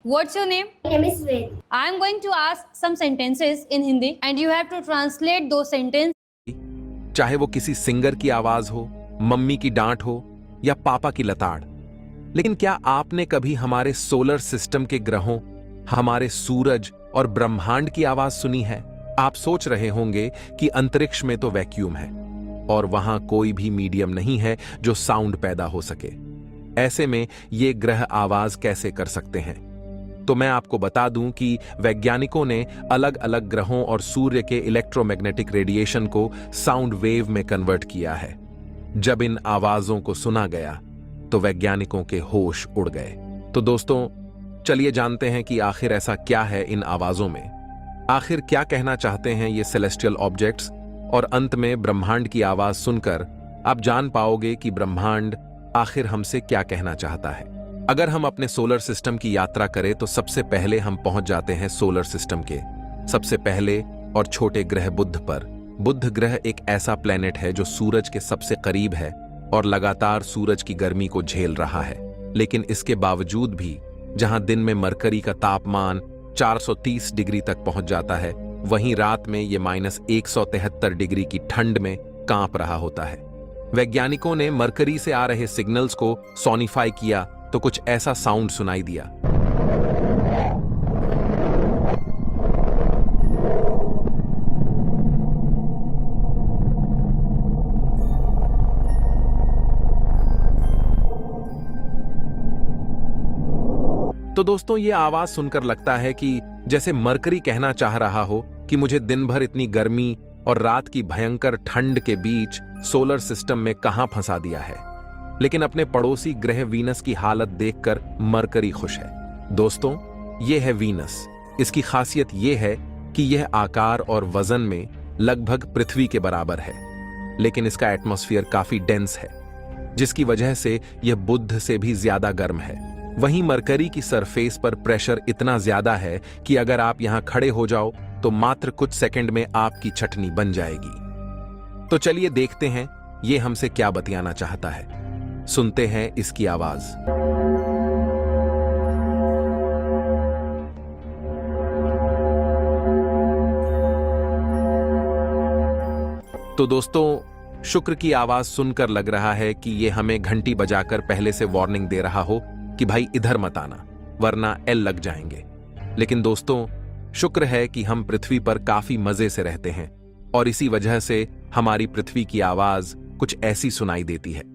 What's your name? My name is Ved. I am going to ask some sentences in Hindi and you have to translate those sentences. चाहे वो किसी singer की आवाज हो, mummy की डांट हो या पापा की लताड़। लेकिन क्या आपने कभी हमारे सोलर सिस्टम के ग्रहों, हमारे सूरज और ब्रह्मांड की आवाज सुनी है? आप सोच रहे होंगे कि अंतरिक्ष में तो वैक्यूम है और वहां कोई भी मीडियम नहीं है जो साउंड पैदा हो सके। ऐसे में ये ग्रह आवाज कैसे कर सकते हैं? तो मैं आपको बता दूं कि वैज्ञानिकों ने अलग अलग ग्रहों और सूर्य के इलेक्ट्रोमैग्नेटिक रेडिएशन को साउंड वेव में कन्वर्ट किया है। जब इन आवाजों को सुना गया तो वैज्ञानिकों के होश उड़ गए। तो दोस्तों, चलिए जानते हैं कि आखिर ऐसा क्या है इन आवाजों में। आखिर क्या कहना चाहते हैं ये सेलेस्टियल ऑब्जेक्ट्स, और अंत में ब्रह्मांड की आवाज सुनकर आप जान पाओगे कि ब्रह्मांड आखिर हमसे क्या कहना चाहता है। अगर हम अपने सोलर सिस्टम की यात्रा करें तो सबसे पहले हम पहुंच जाते हैं सोलर सिस्टम के सबसे पहले और छोटे ग्रह बुध पर। बुध ग्रह एक ऐसा प्लेनेट है जो सूरज के सबसे करीब है और लगातार सूरज की गर्मी को झेल रहा है। लेकिन इसके बावजूद भी जहां दिन में मरकरी का तापमान 430 डिग्री तक पहुंच जाता है, वहीं रात में ये -173 डिग्री की ठंड में कांप रहा होता है। वैज्ञानिकों ने मरकरी से आ रहे सिग्नल्स को सोनिफाई किया तो कुछ ऐसा साउंड सुनाई दिया। तो दोस्तों, ये आवाज सुनकर लगता है कि जैसे मरकरी कहना चाह रहा हो कि मुझे दिन भर इतनी गर्मी और रात की भयंकर ठंड के बीच सोलर सिस्टम में कहां फंसा दिया है। लेकिन अपने पड़ोसी ग्रह वीनस की हालत देखकर मरकरी खुश है। दोस्तों, यह है वीनस। इसकी खासियत यह है कि यह आकार और वजन में लगभग पृथ्वी के बराबर है, लेकिन इसका एटमॉस्फेयर काफी डेंस है, जिसकी वजह से यह बुध से भी ज्यादा गर्म है। वहीं मरकरी की सरफेस पर प्रेशर इतना ज्यादा है कि अगर आप यहां खड़े हो जाओ तो मात्र कुछ सेकंड में आपकी छटनी बन जाएगी। तो चलिए देखते हैं ये हमसे क्या बतियाना चाहता है। सुनते हैं इसकी आवाज। तो दोस्तों, शुक्र की आवाज सुनकर लग रहा है कि ये हमें घंटी बजाकर पहले से वार्निंग दे रहा हो कि भाई इधर मत आना वरना एल लग जाएंगे। लेकिन दोस्तों, शुक्र है कि हम पृथ्वी पर काफी मजे से रहते हैं और इसी वजह से हमारी पृथ्वी की आवाज कुछ ऐसी सुनाई देती है।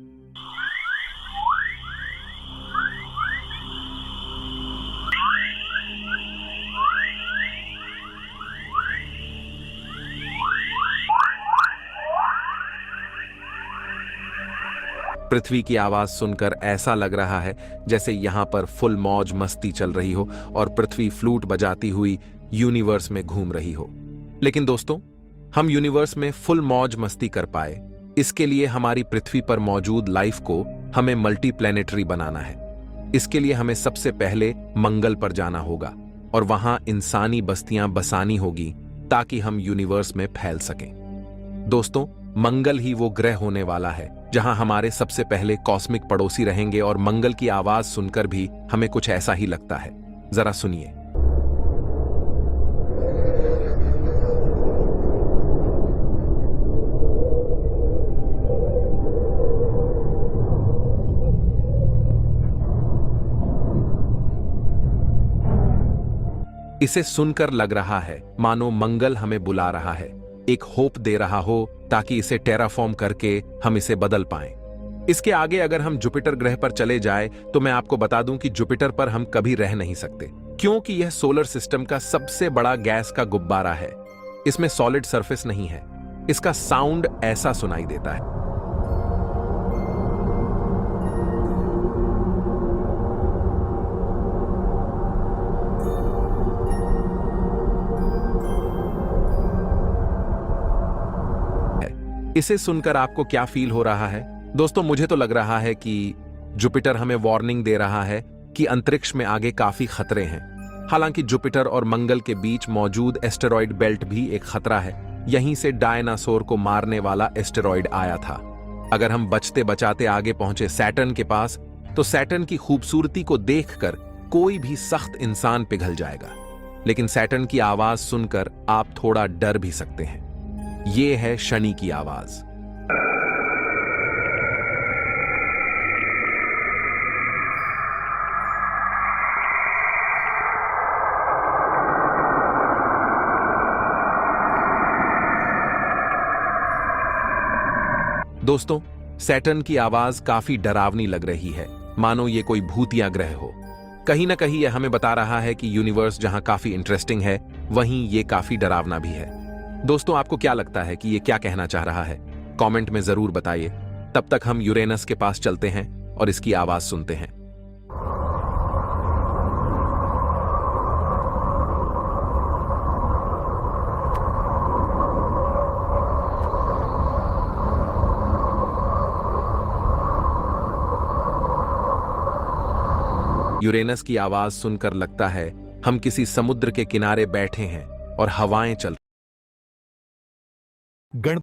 पृथ्वी की आवाज सुनकर ऐसा लग रहा है जैसे यहां पर फुल मौज मस्ती चल रही हो और पृथ्वी फ्लूट बजाती हुई यूनिवर्स में घूम रही हो। लेकिन दोस्तों, हम यूनिवर्स में फुल मौज मस्ती कर पाए, इसके लिए हमारी पृथ्वी पर मौजूद लाइफ को हमें मल्टी प्लैनेटरी बनाना है। इसके लिए हमें सबसे पहले मंगल पर जाना होगा और वहां इंसानी बस्तियां बसानी होगी ताकि हम यूनिवर्स में फैल सकें। दोस्तों, मंगल ही वो ग्रह होने वाला है जहां हमारे सबसे पहले कॉस्मिक पड़ोसी रहेंगे और मंगल की आवाज सुनकर भी हमें कुछ ऐसा ही लगता है। जरा सुनिए। इसे सुनकर लग रहा है मानो मंगल हमें बुला रहा है, एक होप दे रहा हो ताकि इसे टेराफॉर्म करके हम इसे बदल पाएं। इसके आगे अगर हम जुपिटर ग्रह पर चले जाए तो मैं आपको बता दूं कि जुपिटर पर हम कभी रह नहीं सकते, क्योंकि यह सोलर सिस्टम का सबसे बड़ा गैस का गुब्बारा है। इसमें सॉलिड सरफेस नहीं है। इसका साउंड ऐसा सुनाई देता है। इसे सुनकर आपको क्या फील हो रहा है? दोस्तों, मुझे तो लग रहा है कि जुपिटर हमें वार्निंग दे रहा है कि अंतरिक्ष में आगे काफी खतरे हैं। हालांकि जुपिटर और मंगल के बीच मौजूद एस्टेरॉयड बेल्ट भी एक खतरा है। यहीं से डायनासोर को मारने वाला एस्टेरॉयड आया था। अगर हम बचते बचाते आगे पहुंचे सैटर्न के पास, तो सैटर्न की खूबसूरती को देखकर कोई भी सख्त इंसान पिघल जाएगा। लेकिन सैटर्न की आवाज सुनकर आप थोड़ा डर भी सकते हैं। यह है शनि की आवाज। दोस्तों, सैटर्न की आवाज काफी डरावनी लग रही है, मानो ये कोई भूतिया ग्रह हो। कहीं ना कहीं यह हमें बता रहा है कि यूनिवर्स जहां काफी इंटरेस्टिंग है, वहीं ये काफी डरावना भी है। दोस्तों, आपको क्या लगता है कि ये क्या कहना चाह रहा है? कमेंट में जरूर बताइए। तब तक हम यूरेनस के पास चलते हैं और इसकी आवाज सुनते हैं। यूरेनस की आवाज सुनकर लगता है हम किसी समुद्र के किनारे बैठे हैं और हवाएं चल।